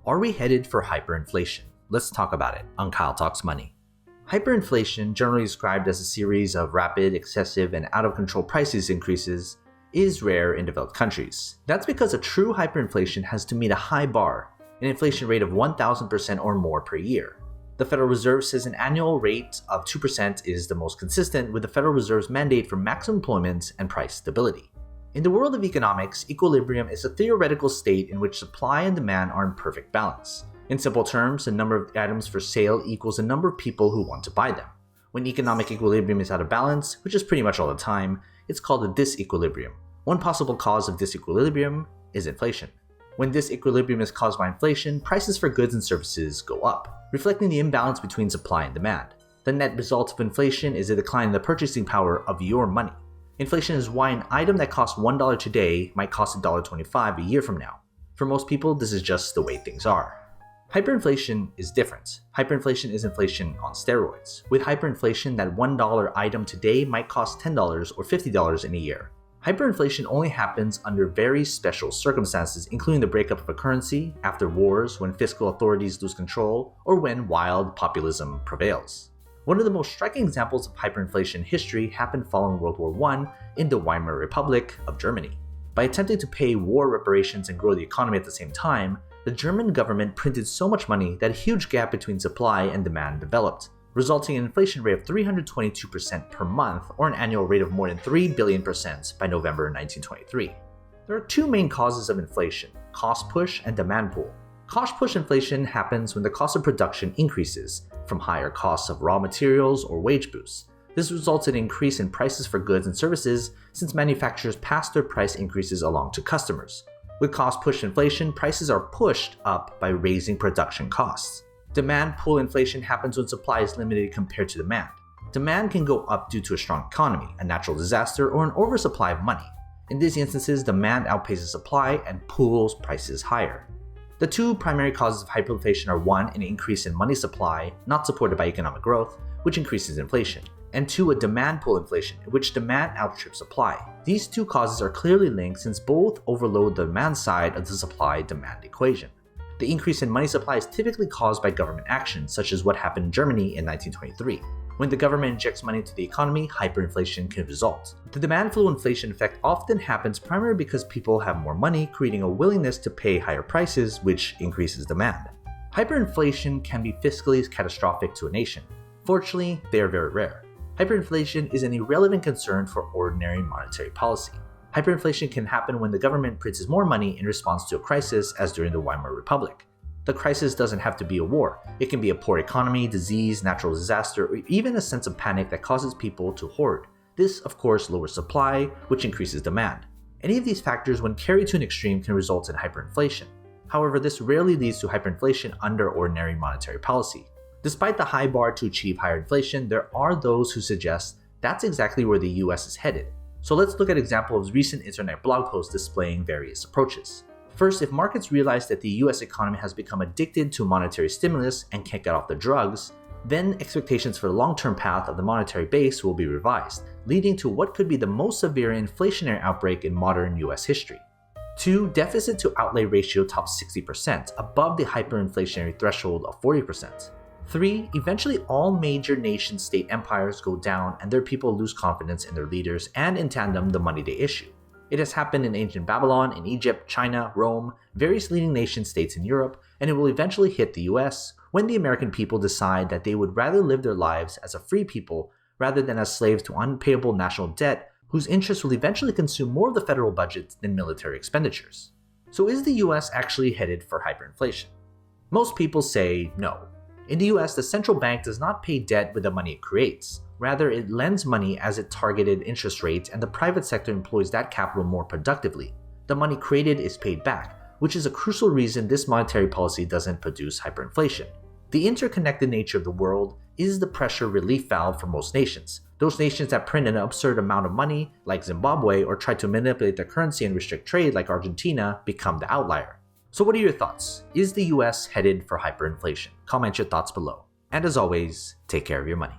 Are we headed for hyperinflation? Let's talk about it on Kyle Talks Money. Hyperinflation, generally described as a series of rapid, excessive, and out-of-control price increases, is rare in developed countries. That's because a true hyperinflation has to meet a high bar, an inflation rate of 1,000% or more per year. The Federal Reserve says an annual rate of 2% is the most consistent with the Federal Reserve's mandate for maximum employment and price stability. In the world of economics, equilibrium is a theoretical state in which supply and demand are in perfect balance. In simple terms, the number of items for sale equals the number of people who want to buy them. When economic equilibrium is out of balance, which is pretty much all the time, it's called a disequilibrium. One possible cause of disequilibrium is inflation. When disequilibrium is caused by inflation, prices for goods and services go up, reflecting the imbalance between supply and demand. The net result of inflation is a decline in the purchasing power of your money. Inflation is why an item that costs $1 today might cost $1.25 a year from now. For most people, this is just the way things are. Hyperinflation is different. Hyperinflation is inflation on steroids. With hyperinflation, that $1 item today might cost $10 or $50 in a year. Hyperinflation only happens under very special circumstances, including the breakup of a currency, after wars, when fiscal authorities lose control, or when wild populism prevails. One of the most striking examples of hyperinflation in history happened following World War I in the Weimar Republic of Germany. By attempting to pay war reparations and grow the economy at the same time, the German government printed so much money that a huge gap between supply and demand developed, resulting in an inflation rate of 322% per month, or an annual rate of more than 3 billion percent by November 1923. There are two main causes of inflation: cost push and demand pull. Cost push inflation happens when the cost of production increases from higher costs of raw materials or wage boosts. This results in an increase in prices for goods and services since manufacturers pass their price increases along to customers. With cost push inflation, prices are pushed up by raising production costs. Demand pull inflation happens when supply is limited compared to demand. Demand can go up due to a strong economy, a natural disaster, or an oversupply of money. In these instances, demand outpaces supply and pulls prices higher. The two primary causes of hyperinflation are one, an increase in money supply, not supported by economic growth, which increases inflation, and two, a demand pull inflation, in which demand outstrips supply. These two causes are clearly linked since both overload the demand side of the supply-demand equation. The increase in money supply is typically caused by government action, such as what happened in Germany in 1923. When the government injects money into the economy, hyperinflation can result. The demand flow inflation effect often happens primarily because people have more money, creating a willingness to pay higher prices, which increases demand. Hyperinflation can be fiscally catastrophic to a nation. Fortunately, they are very rare. Hyperinflation is an irrelevant concern for ordinary monetary policy. Hyperinflation can happen when the government prints more money in response to a crisis, as during the Weimar Republic. The crisis doesn't have to be a war. It can be a poor economy, disease, natural disaster, or even a sense of panic that causes people to hoard. This, of course, lowers supply, which increases demand. Any of these factors, when carried to an extreme, can result in hyperinflation. However, this rarely leads to hyperinflation under ordinary monetary policy. Despite the high bar to achieve higher inflation, there are those who suggest that's exactly where the US is headed. So let's look at examples of recent internet blog posts displaying various approaches. First, if markets realize that the US economy has become addicted to monetary stimulus and can't get off the drugs, then expectations for the long-term path of the monetary base will be revised, leading to what could be the most severe inflationary outbreak in modern US history. 2. Deficit to outlay ratio tops 60%, above the hyperinflationary threshold of 40%. 3. Eventually all major nation-state empires go down and their people lose confidence in their leaders and in tandem the money they issue. It has happened in ancient Babylon, in Egypt, China, Rome, various leading nation-states in Europe, and it will eventually hit the US when the American people decide that they would rather live their lives as a free people rather than as slaves to unpayable national debt whose interest will eventually consume more of the federal budget than military expenditures. So is the US actually headed for hyperinflation? Most people say no. In the US, the central bank does not pay debt with the money it creates. Rather, it lends money as its targeted interest rates, and the private sector employs that capital more productively. The money created is paid back, which is a crucial reason this monetary policy doesn't produce hyperinflation. The interconnected nature of the world is the pressure relief valve for most nations. Those nations that print an absurd amount of money, like Zimbabwe, or try to manipulate their currency and restrict trade, like Argentina, become the outlier. So what are your thoughts? Is the US headed for hyperinflation? Comment your thoughts below. And as always, take care of your money.